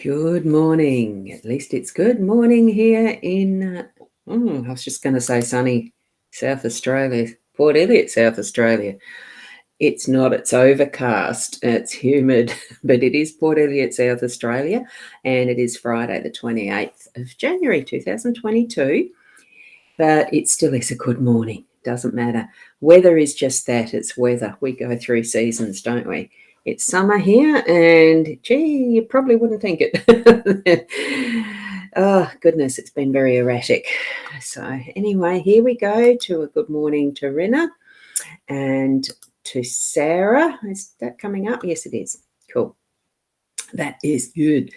Good morning. At least it's good morning here in, I was just going to say sunny South Australia, Port Elliot, South Australia. It's not, it's overcast, it's humid, but it is Port Elliot, South Australia, and it is Friday the 28th of January 2022, but it still is a good morning. Doesn't matter. Weather is just that, it's weather. We go through seasons, don't we? It's summer here, and gee, you probably wouldn't think it. Oh, goodness, it's been very erratic. So, anyway, here we go to a good morning to Rena and to Sarah. Is that coming up? Yes, it is. Cool. That is good.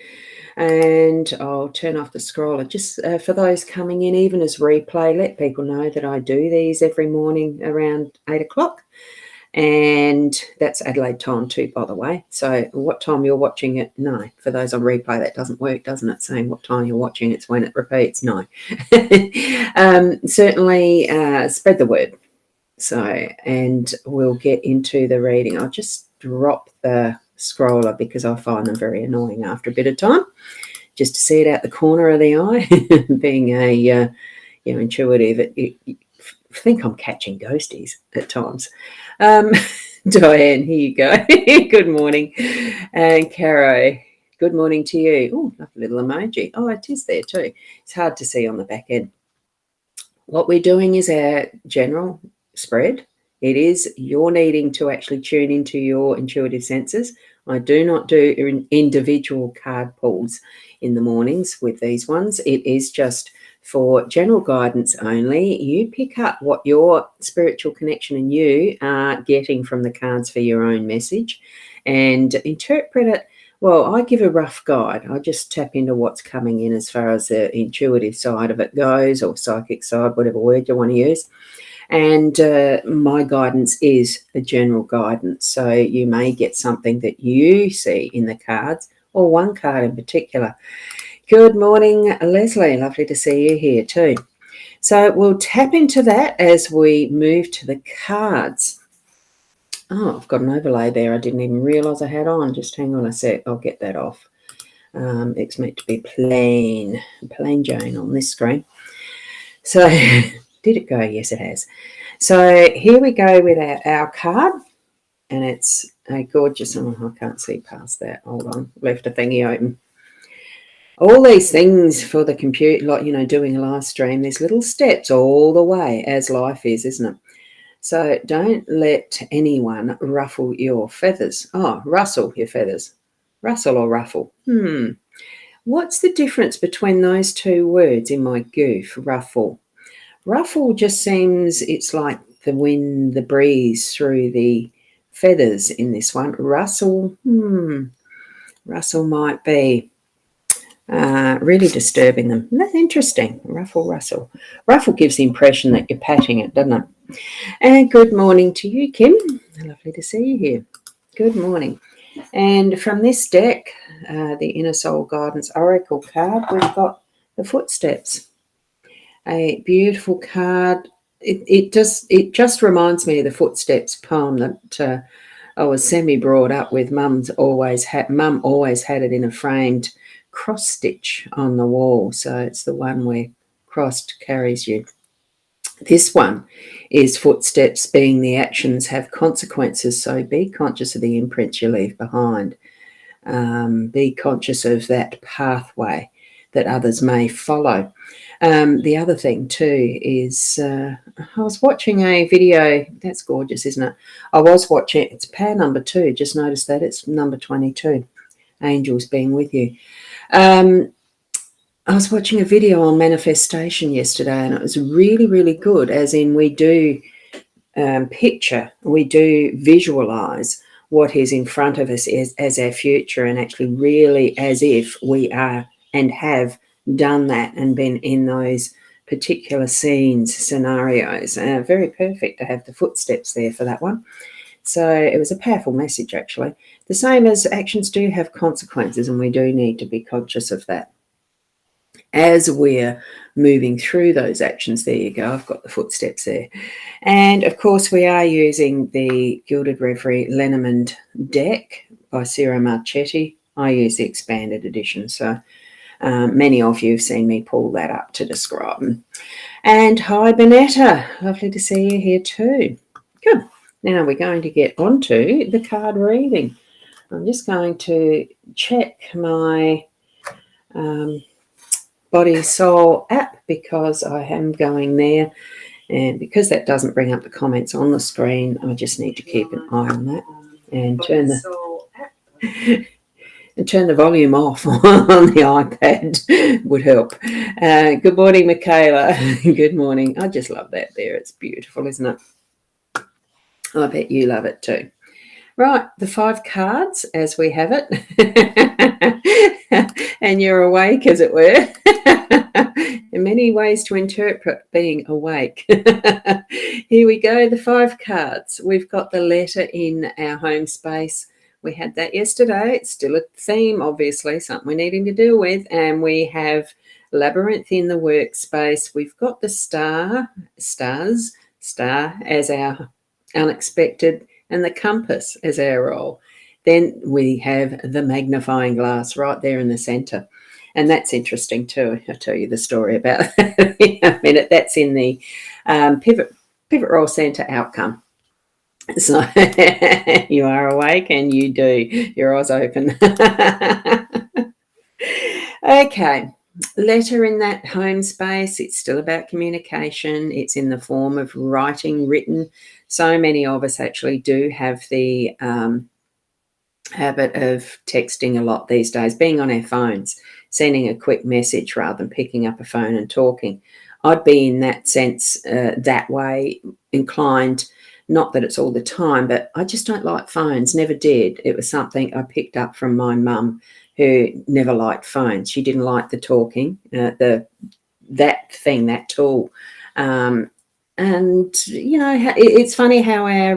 And I'll turn off the scroller just for those coming in, even as replay. Let people know that I do these every morning around 8 o'clock. And that's Adelaide time too, by the way. So what time you're watching it? No. For those on replay, that doesn't work, doesn't it? Saying what time you're watching, it's when it repeats. No. Certainly spread the word. So, and we'll get into the reading. I'll just drop the scroller because I find them very annoying after a bit of time, just to see it out the corner of the eye. Being a intuitive, I think I'm catching ghosties at times. Diane, here you go. Good morning. And Caro, good morning to you. Oh, lovely little emoji. Oh, it is there too. It's hard to see on the back end. What we're doing is our general spread. It is you're needing to actually tune into your intuitive senses. I do not do individual card pulls in the mornings with these ones. It is just for general guidance only. You pick up what your spiritual connection and you are getting from the cards for your own message and interpret it. Well, I give a rough guide. I just tap into what's coming in as far as the intuitive side of it goes, or psychic side, whatever word you want to use. And my guidance is a general guidance. So you may get something that you see in the cards, or one card in particular. Good morning, Leslie. Lovely to see you here too. So we'll tap into that as we move to the cards. Oh, I've got an overlay there I didn't even realise I had on. Just hang on a sec. I'll get that off. It's meant to be plain Jane on this screen. So did it go? Yes, it has. So here we go with our card. And it's a gorgeous, I can't see past that. Hold on. Left a thingy open. All these things for the computer, like, doing a live stream, there's little steps all the way, as life is, isn't it? So don't let anyone ruffle your feathers. Oh, rustle your feathers. Rustle or ruffle? What's the difference between those two words in my goof? Ruffle. Ruffle just seems it's like the wind, the breeze through the feathers in this one. Rustle, rustle might be really disturbing them. That's interesting. Ruffle, rustle. Ruffle gives the impression that you're patting it, doesn't it? And good morning to you, Kim. Lovely to see you here. Good morning. And from this deck, the Inner Soul Guidance Oracle card, we've got the Footsteps. A beautiful card. It just reminds me of the Footsteps poem that I was semi-brought up with. Mum always had it in a framed cross stitch on the wall. So it's the one where crossed carries you. This one is footsteps, being the actions have consequences. So be conscious of the imprints you leave behind. Be conscious of that pathway that others may follow. The other thing too is I was watching a video. That's gorgeous, isn't it? I was watching, it's pair number 2. Just noticed that it's number 22. Angels being with you. I was watching a video on manifestation yesterday, and it was really, really good, as in we do picture, we do visualize what is in front of us as our future, and actually really as if we are and have done that and been in those particular scenes, scenarios. Very perfect to have the footsteps there for that one. So it was a powerful message, actually. The same as actions do have consequences, and we do need to be conscious of that as we're moving through those actions. There you go. I've got the footsteps there. And, of course, we are using the Gilded Reverie LENORMAND deck by Ciro Marchetti. I use the expanded edition, so many of you have seen me pull that up to describe them. And hi, Bonetta. Lovely to see you here too. Good. Now we're going to get onto the card reading. I'm just going to check my Body Soul app because I am going there. And because that doesn't bring up the comments on the screen, I just need to keep an eye on that and turn the volume off on the iPad would help. Good morning, Michaela. Good morning. I just love that there. It's beautiful, isn't it? I bet you love it too. Right, the 5 cards as we have it. And you're awake, as it were. In many ways to interpret being awake. Here we go, the 5 cards. We've got the letter in our home space. We had that yesterday. It's still a theme, obviously, something we're needing to deal with. And we have labyrinth in the workspace. We've got the star as our unexpected, and the compass as our role. Then we have the magnifying glass right there in the center. And that's interesting too. I'll tell you the story about that in a minute. That's in the pivot roll center outcome. So you are awake and you do. Your eyes open. Okay. Letter in that home space. It's still about communication. It's in the form of writing, written. So many of us actually do have the habit of texting a lot these days, being on our phones, sending a quick message rather than picking up a phone and talking. I'd be in that sense that way inclined, not that it's all the time, but I just don't like phones, never did. It was something I picked up from my mum, who never liked phones. She didn't like the talking, that tool. And, you know, it's funny how our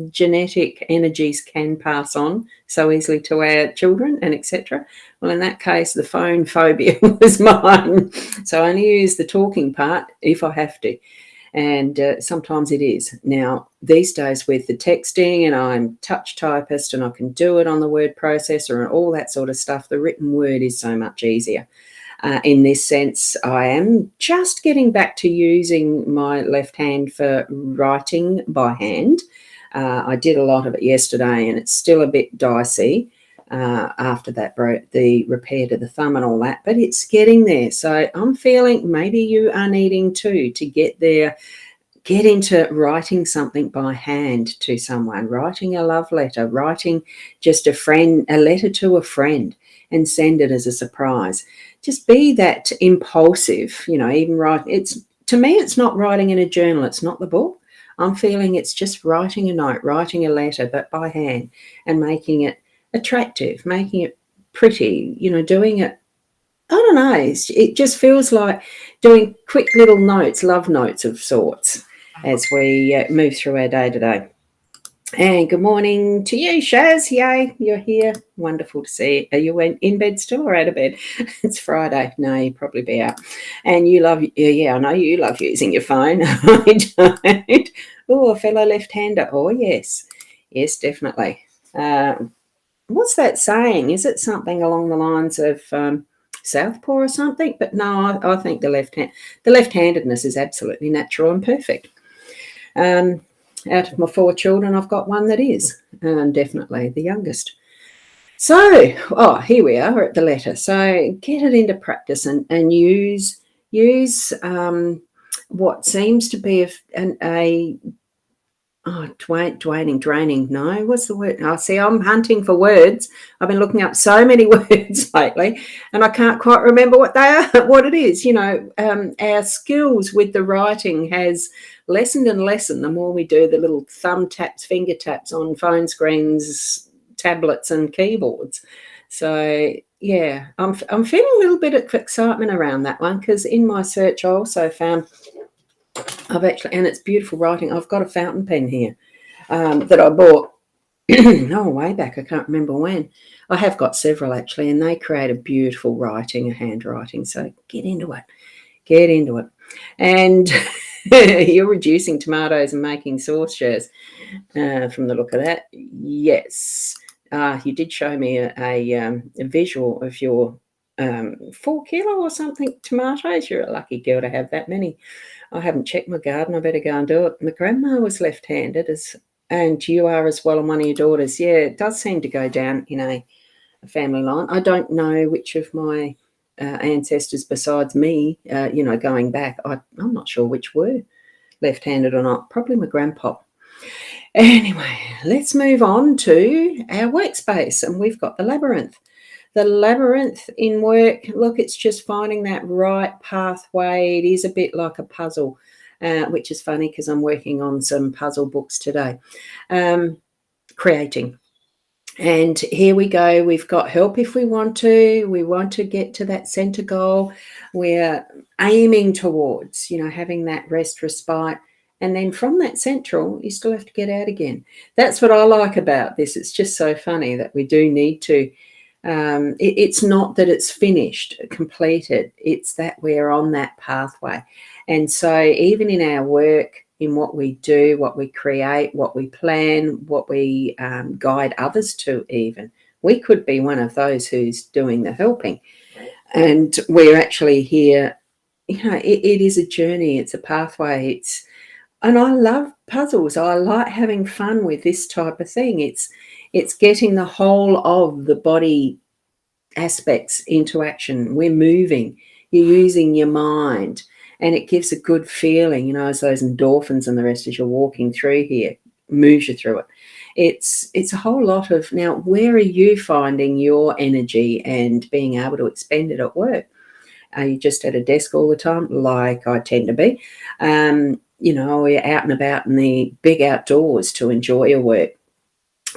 genetic energies can pass on so easily to our children and etc. Well, in that case, the phone phobia was mine. So I only use the talking part if I have to. And sometimes it is. Now, these days with the texting, and I'm touch typist and I can do it on the word processor and all that sort of stuff, the written word is so much easier. In this sense, I am just getting back to using my left hand for writing by hand. I did a lot of it yesterday and it's still a bit dicey after that the repair to the thumb and all that, but it's getting there. So I'm feeling maybe you are needing to get there, get into writing something by hand to someone, writing a love letter, writing just a letter to a friend and send it as a surprise. Just be that impulsive, you know, even write. To me, it's not writing in a journal. It's not the book. I'm feeling it's just writing a note, writing a letter, but by hand and making it attractive, making it pretty, you know, doing it. I don't know. It just feels like doing quick little notes, love notes of sorts as we move through our day to day. And good morning to you, Shaz. Yay, you're here. Wonderful to see you. Are you in bed still or out of bed? It's Friday. No, you'd probably be out. And you love, I know you love using your phone. I don't. Oh, a fellow left-hander. Oh, yes. Yes, definitely. What's that saying? Is it something along the lines of southpaw or something? But no, I think the left-handedness is absolutely natural and perfect. Out of my 4 children, I've got one that is, definitely the youngest. So, here we are at the letter. So get it into practice and use what seems to be draining. No, what's the word? I'm hunting for words. I've been looking up so many words lately, and I can't quite remember what they are, what it is. You know, our skills with the writing has lessened and lessened the more we do the little thumb taps, finger taps on phone screens, tablets, and keyboards. So yeah, I'm feeling a little bit of excitement around that one because in my search I also found. And it's beautiful writing. I've got a fountain pen here that I bought way back. I can't remember when. I have got several actually, and they create a beautiful handwriting. So get into it. And you're reducing tomatoes and making sauce, Shaz, from the look of that. Yes. You did show me a visual of your 4 kilo or something tomatoes. You're a lucky girl to have that many. I haven't checked my garden. I better go and do it. My grandma was left-handed, and you are as well, and one of your daughters. Yeah, it does seem to go down in a family line. I don't know which of my ancestors besides me, going back, I'm not sure which were left-handed or not. Probably my grandpa. Anyway, let's move on to our workspace, and we've got the labyrinth. The labyrinth in work, look, it's just finding that right pathway. It is a bit like a puzzle, which is funny because I'm working on some puzzle books today, creating. And here we go. We've got help if we want to. We want to get to that center goal. We're aiming towards, having that rest, respite. And then from that central, you still have to get out again. That's what I like about this. It's just so funny that we do need to. It's not that it's finished, completed. It's that we're on that pathway. And so even in our work, in what we do, what we create, what we plan, what we guide others to even, we could be one of those who's doing the helping. And we're actually here, it is a journey. It's a pathway. And I love puzzles. I like having fun with this type of thing. It's getting the whole of the body aspects into action. We're moving. You're using your mind, and it gives a good feeling, as those endorphins and the rest as you're walking through here, moves you through it. It's a whole lot of, now, where are you finding your energy and being able to expend it at work? Are you just at a desk all the time, like I tend to be? We're out and about in the big outdoors to enjoy your work.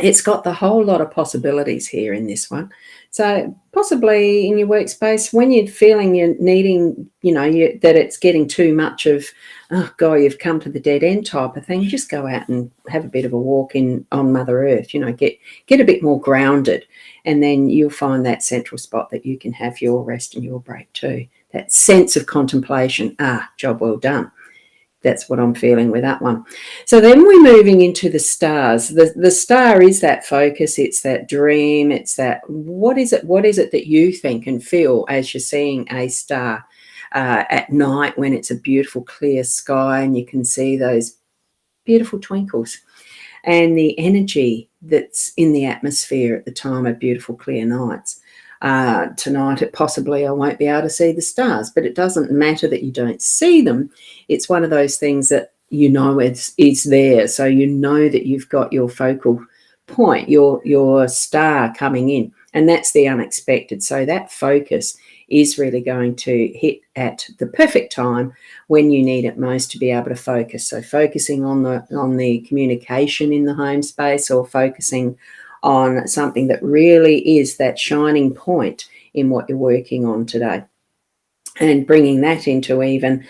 It's got the whole lot of possibilities here in this one. So possibly in your workspace, when you're feeling you're needing, that it's getting too much of, oh God, you've come to the dead end type of thing, just go out and have a bit of a walk on Mother Earth, get a bit more grounded, and then you'll find that central spot that you can have your rest and your break too. That sense of contemplation, job well done. That's what I'm feeling with that one. So then we're moving into the stars. The star is that focus. It's that dream. It's that, what is it that you think and feel as you're seeing a star at night when it's a beautiful clear sky and you can see those beautiful twinkles and the energy that's in the atmosphere at the time of beautiful clear nights. Tonight, I won't be able to see the stars, but it doesn't matter that you don't see them. It's one of those things that is there, so that you've got your focal point, your star coming in, and that's the unexpected. So that focus is really going to hit at the perfect time when you need it most to be able to focus. So focusing on the communication in the home space, or focusing on something that really is that shining point in what you're working on today, and bringing that into even,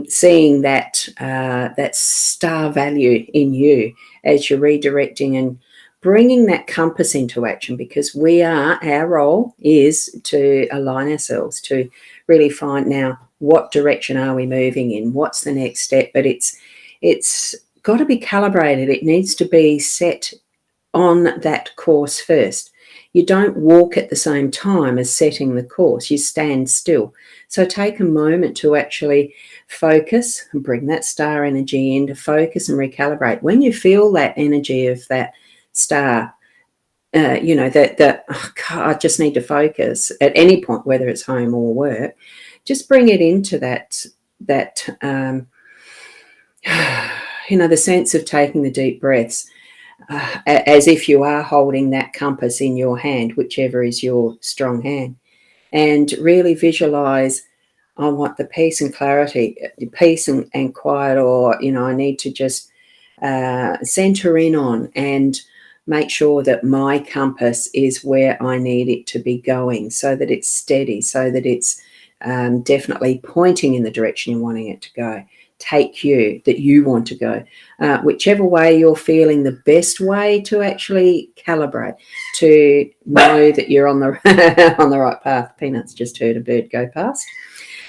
seeing that star value in you as you're redirecting and bringing that compass into action, because our role is to align ourselves to really find now what direction are we moving in, what's the next step, but it's got to be calibrated. It needs to be set on that course first. You don't walk at the same time as setting the course. You stand still. So take a moment to actually focus and bring that star energy in, to focus and recalibrate. When you feel that energy of that star, I just need to focus at any point, whether it's home or work, just bring it into that the sense of taking the deep breaths, as if you are holding that compass in your hand, whichever is your strong hand, and really visualize, I want the peace and clarity, peace and quiet, or, I need to just center in on and make sure that my compass is where I need it to be going, so that it's steady, so that it's definitely pointing in the direction you're wanting it to go. Take you that you want to go, whichever way you're feeling the best way to actually calibrate, to know that you're on the on the right path. Peanuts just heard a bird go past,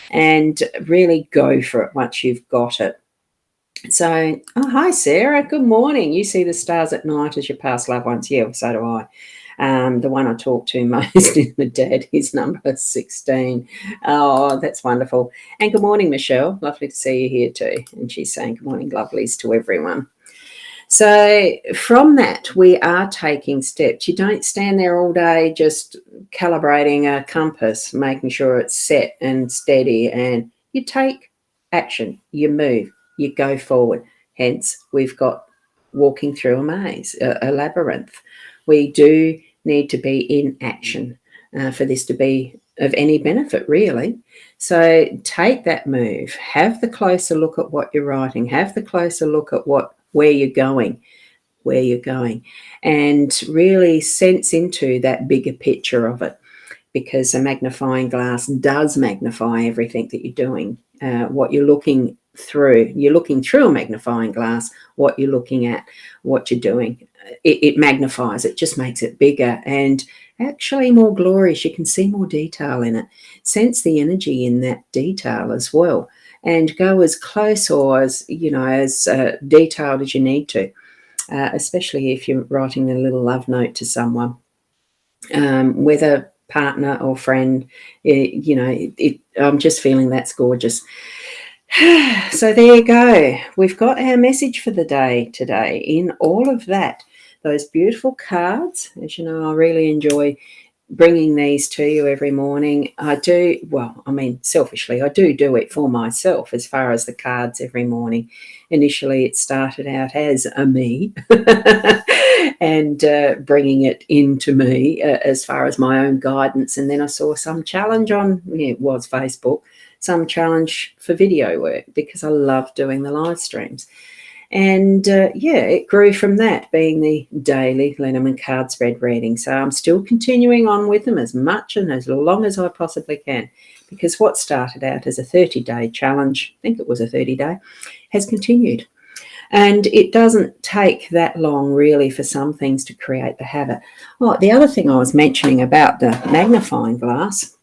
and really go for it once you've got it. So, oh, hi, Sarah. Good morning. You see the stars at night as your past loved ones. Yeah, so do I. The one I talk to most is my dad. His number is 16. Oh, that's wonderful. And good morning, Michelle. Lovely to see you here too. And she's saying good morning, lovelies, to everyone. So from that, we are taking steps. You don't stand there all day just calibrating a compass, making sure it's set and steady, and you take action, you move, you go forward. Hence, we've got walking through a maze, a labyrinth. We do need to be in action for this to be of any benefit, really. So take that move, have the closer look at what you're writing, have the closer look at where you're going, and really sense into that bigger picture of it, because a magnifying glass does magnify everything that you're doing. What you're looking through, a magnifying glass. What you're looking at, what you're doing, it magnifies it, just makes it bigger and actually more glorious. You can see more detail in it, sense the energy in that detail as well, and go as close or as detailed as you need to. Especially if you're writing a little love note to someone, whether partner or friend. I'm just feeling that's gorgeous. So there you go. We've got our message for the day today in all of that. Those beautiful cards. As you know, I really enjoy bringing these to you every morning. Selfishly, I do it for myself as far as the cards every morning. Initially, it started out as a me and bringing it into me as far as my own guidance. And then I saw some challenge on, it was Facebook, some challenge for video work because I love doing the live streams. And it grew from that, being the daily Lenormand card spread reading. So I'm still continuing on with them as much and as long as I possibly can, because what started out as a 30-day challenge, I think it was a 30-day, has continued. And it doesn't take that long, really, for some things to create the habit. Oh, the other thing I was mentioning about the magnifying glass,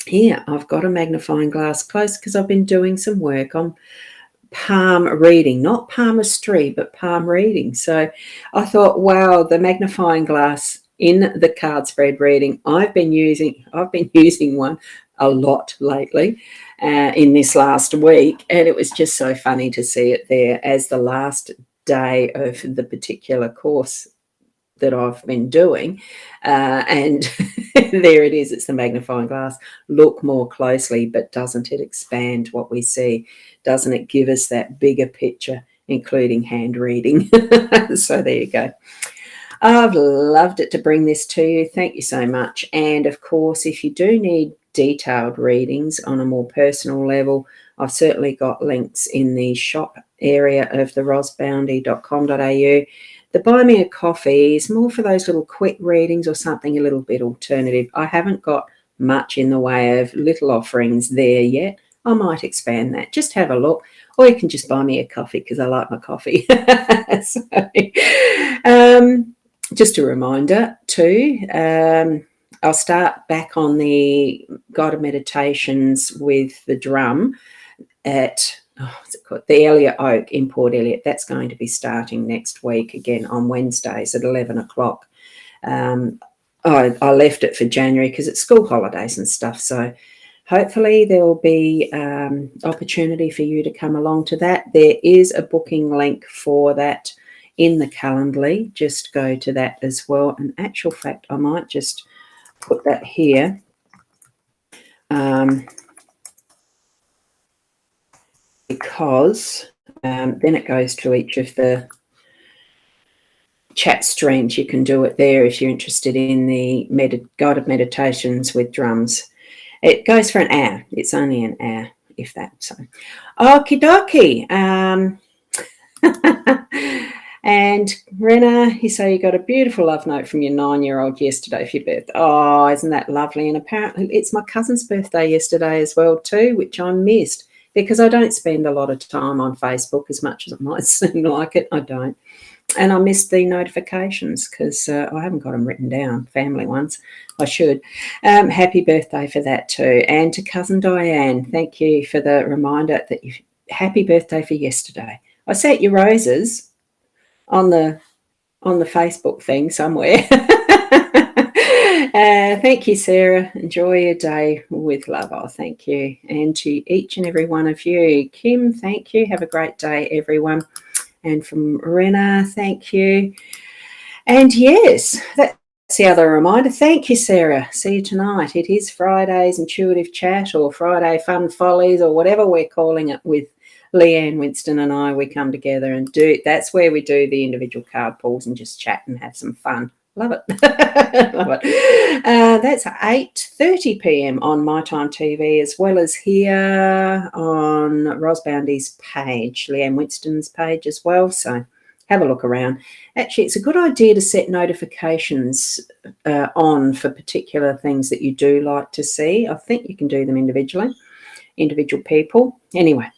here I've got a magnifying glass close because I've been doing some work on palm reading, not palmistry, but palm reading. So I thought, wow, the magnifying glass in the card spread reading, I've been using one a lot lately in this last week, and it was just so funny to see it there as the last day of the particular course that I've been doing, and there it is. It's the magnifying glass. Look more closely, but doesn't it expand what we see? Doesn't it give us that bigger picture, including hand reading? So there you go. I've loved it to bring this to you. Thank you so much. And of course, if you do need detailed readings on a more personal level, I've certainly got links in the shop area of the rosboundy.com.au. The Buy Me a Coffee is more for those little quick readings or something a little bit alternative. I haven't got much in the way of little offerings there yet. I might expand that. Just have a look. Or you can just buy me a coffee because I like my coffee. So, just a reminder too, I'll start back on the guided meditations with the drum at what's it called? The Elliot Oak in Port Elliot. That's going to be starting next week again on Wednesdays at 11 o'clock. I left it for January because it's school holidays and stuff. So hopefully there will be opportunity for you to come along to that. There is a booking link for that in the Calendly. Just go to that as well. In actual fact, I might just put that here. Because then it goes to each of the chat streams. You can do it there if you're interested in the guided meditations with drums. It goes for an hour. It's only an hour, if that. So, okie dokie. And Rena, you say you got a beautiful love note from your 9-year-old yesterday for your birthday. Oh, isn't that lovely? And apparently it's my cousin's birthday yesterday as well too, which I missed because I don't spend a lot of time on Facebook as much as it might seem like it. I don't. And I missed the notifications because I haven't got them written down, family ones. I should. Happy birthday for that too. And to cousin Diane, thank you for the reminder that happy birthday for yesterday. I set your roses on the Facebook thing somewhere. Thank you, Sarah. Enjoy your day with love. Oh, thank you. And to each and every one of you. Kim, thank you. Have a great day, everyone. And from Rena, thank you. And yes, that's the other reminder. Thank you, Sarah. See you tonight. It is Friday's Intuitive Chat, or Friday Fun Follies, or whatever we're calling it, with Leanne Winston and I. We come together and that's where we do the individual card pulls and just chat and have some fun. Love it. Love it. That's 8:30 p.m. on My Time TV, as well as here on Ros Boundy's page, Leanne Winston's page as well. So have a look around. Actually, it's a good idea to set notifications on for particular things that you do like to see. I think you can do them individually, individual people. Anyway.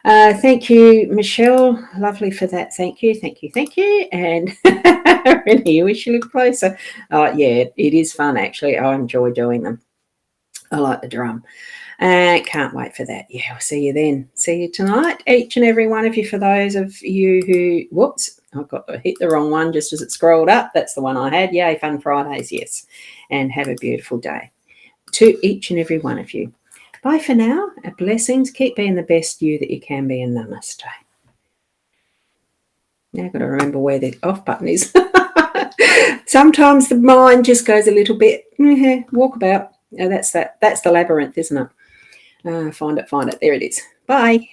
Thank you, Michelle. Lovely for that. Thank you, thank you, thank you. And Rennie, you wish you lived closer. Yeah, it is fun, actually. I enjoy doing them. I like the drum. Can't wait for that. Yeah, I'll see you then. See you tonight, each and every one of you. For those of you who, whoops, I hit the wrong one just as it scrolled up. That's the one I had. Yay, Fun Fridays, yes. And have a beautiful day. To each and every one of you. Bye for now. Blessings. Keep being the best you that you can be, and namaste. Now I've got to remember where the off button is. Sometimes the mind just goes a little bit walkabout. That's the labyrinth, isn't it? Find it. There it is. Bye.